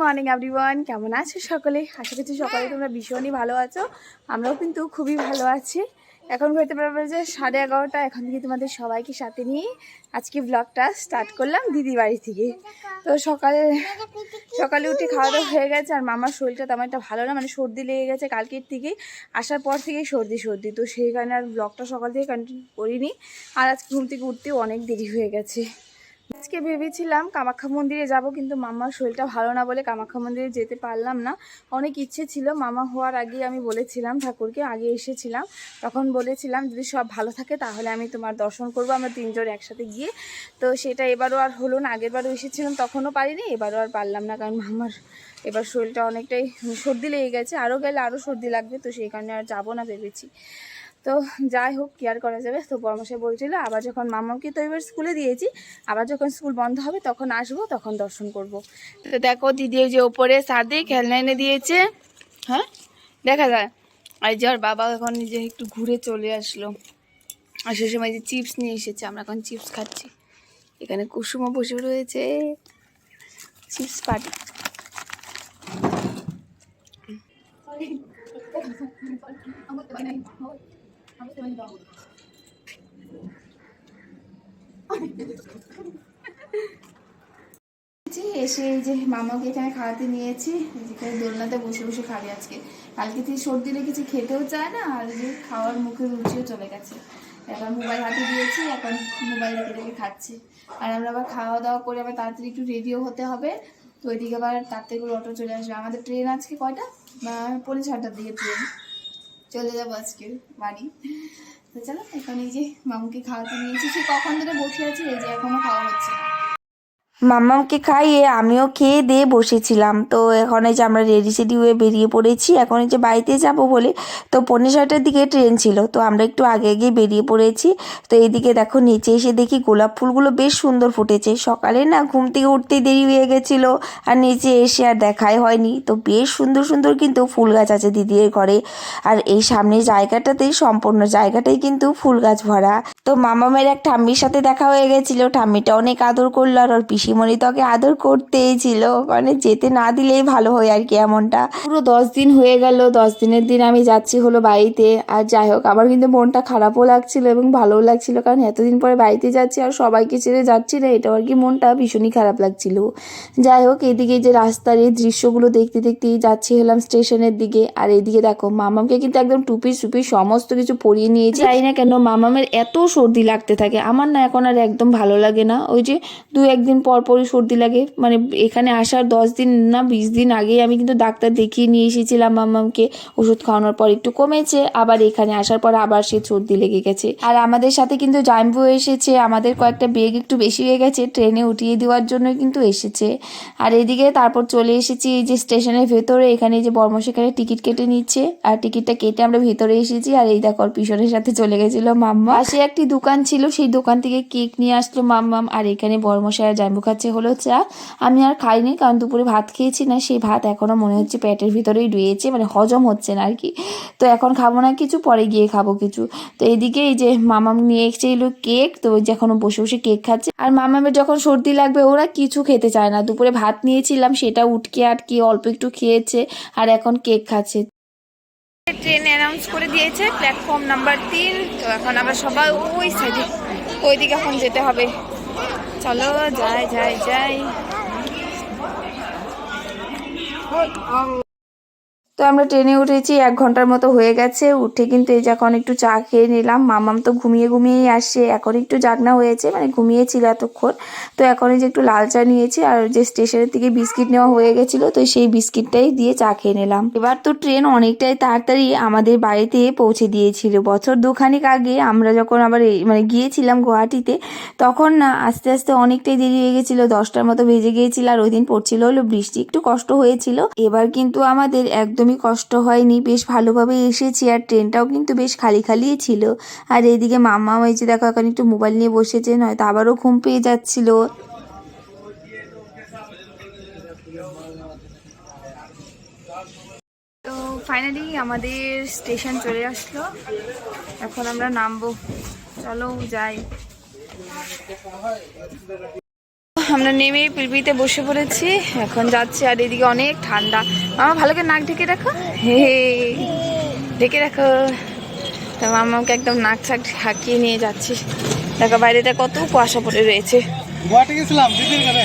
Morning everyone, কেমন আছো সকলে? আশা করছি সকলে তোমরা ভীষণই ভালো আছো। আমরাও কিন্তু খুবই ভালো আছি। এখন হইতে পারবে যে 11:30। এখন থেকে তোমাদের সবাইকে সাথে নিয়ে আজকে ব্লগটা স্টার্ট করলাম দিদি বাড়ি থেকে। তো সকালে উঠে খাওয়া দাওয়া হয়ে গেছে। আর মামার শরীরটা তেমন একটা ভালো না, মানে সর্দি লেগে গেছে কালকের থেকেই, আসার পর থেকেই সর্দি। তো সেই কারণে আর ব্লগটা সকাল থেকে কন্টিনিউ করিনি। আর আজকে ঘুম থেকে উঠতেও অনেক দেরি হয়ে গেছে। আজকে ভেবেছিলাম কামাখ্যা মন্দিরে যাব, কিন্তু মামার শরীরটা ভালো না বলে কামাখ্যা মন্দিরে যেতে পারলাম না। অনেক ইচ্ছে ছিল, মামা হওয়ার আগে আমি বলেছিলাম ঠাকুরকে, আগে এসেছিলাম তখন বলেছিলাম যদি সব ভালো থাকে তাহলে আমি তোমার দর্শন করব, আমরা তিনজন একসাথে গিয়ে। তো সেটা এবারও আর হলো না। আগেরবারও এসেছিলাম তখনও পারিনি, এবারও আর পারলাম না, কারণ মামার এবার শরীরটা অনেকটাই সর্দি লেগে গেছে। আরও গেলে আরও সর্দি লাগবে, তো সেই কারণে আর যাবো না ভেবেছি। তো যাই হোক, কি আর করা যাবে। তো বড়মশাই বলছিল আবার যখন মামাকে তো এবার স্কুলে দিয়েছি, আবার যখন স্কুল বন্ধ হবে তখন আসবো, তখন দর্শন করব। তো দেখো দিদি যে ওপরে সাদে খেলনা এনে দিয়েছে, হ্যাঁ দেখা যায়। আর যে ওর বাবা এখন নিজে একটু ঘুরে চলে আসলো। আর সে সময় যে চিপস নিয়ে এসেছে, আমরা এখন চিপস খাচ্ছি। এখানে কুসুমও বসে রয়েছে, চিপস পার্টি। এসে এই যে মামাকে এখানে খাওয়াতে নিয়েছি, এখানে দোলনাতে বসে বসে খাবে আজকে। কালকে থেকে সর্দি লেগেছে, খেতেও চায় না, আর যে খাওয়ার মুখে রুচিও চলে গেছে। এখন মোবাইল হাতে দিয়েছি, এখন মোবাইল দেখে দেখে খাচ্ছে। আর আমরা আবার খাওয়া দাওয়া করে আবার তাড়াতাড়ি একটু রেডিও হতে হবে। তো ওইদিকে আবার তাড়াতাড়ি করে অটো চলে আসবে। আমাদের ট্রেন আজকে কয়টা, 6:30 দিকে ট্রেন, চলে যাবো আজকে বাড়ি। তো চলো, এখন এই যে মামুকে খাওয়াতে নিয়েছি, সে কখন ধরে বসে আছে, এই যে এখনো খাওয়া হচ্ছে না। মাম্মামকে খাইয়ে আমিও খেয়ে দিয়ে বসেছিলাম। তো এখন এই যে আমরা রেডি সেডি হয়ে বেরিয়ে পড়েছি। এখন এই যে বাড়িতে যাব বলে, তো 6:45 দিকে ট্রেন ছিল, তো আমরা একটু আগে আগে বেরিয়ে পড়েছি। তো এইদিকে দেখো নিচে এসে দেখি গোলাপ ফুলগুলো বেশ সুন্দর ফুটেছে। সকালে না ঘুম থেকে উঠতেই দেরি হয়ে গেছিলো, আর নিচে এসে আর দেখাই হয়নি। তো বেশ সুন্দর সুন্দর কিন্তু ফুল গাছ আছে দিদির ঘরে। আর এই সামনের জায়গাটাতেই সম্পূর্ণ জায়গাটাই কিন্তু ফুল গাছ ভরা। তো মামামের এক ঠাম্মির সাথে দেখা হয়ে গেছিলো, ঠাম্মিটা অনেক আদর করলো। আর ওর পিসিমণি তো ওকে আদর করতেই ছিল, মানে যেতে না দিলেই ভালো হয় আর কি। এমনটা পুরো 10 দিন হয়ে গেল। 10 দিনের দিন আমি যাচ্ছি হলো বাড়িতে। আর যাই হোক, আমার কিন্তু মনটা খারাপও লাগছিল এবং ভালোও লাগছিল, কারণ এতদিন পরে বাড়িতে যাচ্ছি আর সবাইকে ছেড়ে যাচ্ছি না, এটাও আর কি মনটা ভীষণই খারাপ লাগছিল। যাই হোক, এইদিকে যে রাস্তার এই দৃশ্যগুলো দেখতে দেখতেই যাচ্ছি হলাম স্টেশনের দিকে। আর এইদিকে দেখো মামামকে কিন্তু একদম টুপি সুপি সমস্ত কিছু পরিয়ে নিয়েছি। জানি না কেন মামামের এত সর্দি লাগতে থাকে, আমার না এখন আর একদম ভালো লাগে না। ওই যে 2-1 দিন পর পরই সর্দি লাগে। মানে এখানে আসার 10 দিন না 20 দিন আগেই আমি কিন্তু ডাক্তার দেখিয়ে নিয়ে এসেছিলাম মামামকে। ওষুধ খাওয়ানোর পর একটু কমেছে, আবার এখানে আসার পর আবার সে সর্দি লেগে গেছে। আর আমাদের সাথে কিন্তু জাম্বু এসেছে, আমাদের কয়েকটা বেগ একটু বেশি হয়ে গেছে, ট্রেনে উঠিয়ে দেওয়ার জন্য কিন্তু এসেছে। আর এদিকে তারপর চলে এসেছি এই যে স্টেশনের ভেতরে। এখানে যে বর্মশ এখানে টিকিট কেটে নিচ্ছে, আর টিকিটটা কেটে আমরা ভেতরে এসেছি। আর এই দেখো পিছনের সাথে চলে গেছিল মাম্মা। পাশে একটি দোকান ছিল, সেই দোকান থেকে কেক নিয়ে আসলো মাম্মাম। আর এখানে বর্মশাই আর জাম্বু খাচ্ছে হলো চা। আমি আর খাইনি, কারণ দুপুরে ভাত খেয়েছি না, সেই ভাত এখনো মনে হচ্ছে পেটের ভিতরেই রয়েছে, মানে হজম হচ্ছে না আর কি। তো এখন খাবো না কিছু, পরে গিয়ে খাবো কিছু। তো এদিকে এই যে মামাম নিয়ে এসেছিল কেক, তো ওই যে এখনো বসে বসে কেক খাচ্ছে। আর মামামের যখন সর্দি লাগবে ওরা কিছু খেতে চায় না। দুপুরে ভাত নিয়েছিলাম, সেটা উটকে আটকে অল্প একটু খেয়েছে, আর এখন কেক খাচ্ছে। ট্রেন অ্যানাউন্স করে দিয়েছে প্ল্যাটফর্ম নাম্বার 3। তো এখন আমরা সবাই ওই সাইডে, ওইদিকে এখন যেতে হবে। চলো যাই যাই যাই। তো আমরা ট্রেনে উঠেছি, 1 ঘন্টার মতো হয়ে গেছে। উঠে কিন্তু এই যে এখন একটু চা খেয়ে নিলাম। মামাম তো ঘুমিয়ে ঘুমিয়েই আসছে, এখন একটু জাগনা হয়েছে, মানে ঘুমিয়েছিল এতক্ষণ। তো এখন এই যে একটু লাল চা নিয়েছি, আর যে স্টেশনের থেকে বিস্কিট নেওয়া হয়ে গেছিলো, তো সেই বিস্কিটটাই দিয়ে চা খেয়ে নিলাম। এবার তো ট্রেন অনেকটাই তাড়াতাড়ি আমাদের বাড়িতে পৌঁছে দিয়েছিল। বছর 2খানিক আগে আমরা যখন আবার মানে গিয়েছিলাম গুয়াহাটিতে, তখন না আস্তে আস্তে অনেকটাই দেরি হয়ে গেছিলো, 10টার মতো বেজে গিয়েছিল। আর ওই দিন পড়ছিল হলো বৃষ্টি, একটু কষ্ট হয়েছিল। এবার কিন্তু আমাদের একদমই কষ্ট হয়নি, বেশ ভালোভাবে এসেছি। আর ট্রেনটাও কিন্তু বেশ খালি খালিই ছিল। আর এইদিকে মাম্মা এই যে দেখো এখন একটু মোবাইল নিয়ে বসেছে, নয়তো আবারও ঘুম পেয়ে যাচ্ছিল। তো ফাইনালি আমাদের স্টেশন চলে আসলো, এখন আমরা নামবো। চলো যাই। আমরা নেমে পিলপিতে বসে পড়েছি, এখন যাচ্ছি। আর এদিকে অনেক ঠান্ডা। মামা ভালো করে নাক ঢেকে রাখো, হে ঢেকে রাখো। তা মামাকে একদম নাক চাক ঢাকিয়ে নিয়ে যাচ্ছি। দেখো বাইরেটা কত কুয়াশা পড়ে রয়েছে। গুয়াহাটি গেছিলাম দিদির ঘরে।